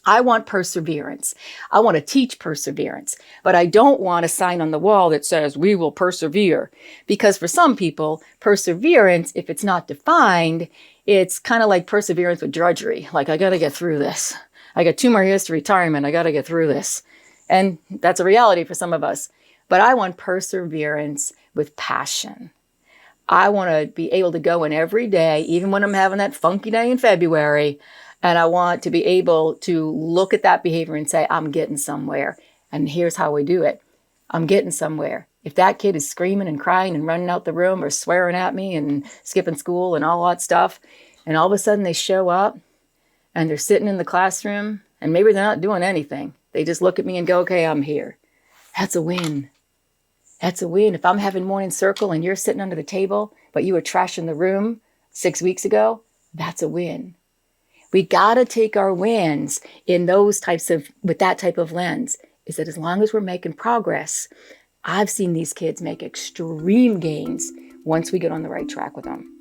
I want perseverance. I want to teach perseverance, but I don't want a sign on the wall that says we will persevere. Because for some people, perseverance, if it's not defined, it's kind of like perseverance with drudgery. Like, I got to get through this. I got 2 more years to retirement. I got to get through this. And that's a reality for some of us. But I want perseverance with passion. I want to be able to go in every day, even when I'm having that funky day in February. And I want to be able to look at that behavior and say, I'm getting somewhere. And here's how we do it. I'm getting somewhere. If that kid is screaming and crying and running out the room or swearing at me and skipping school and all that stuff, and all of a sudden they show up and they're sitting in the classroom and maybe they're not doing anything. They just look at me and go, okay, I'm here. That's a win. That's a win. If I'm having morning circle and you're sitting under the table, but you were trashing the room 6 weeks ago, that's a win. We got to take our wins in those types of, with that type of lens, is that as long as we're making progress, I've seen these kids make extreme gains once we get on the right track with them.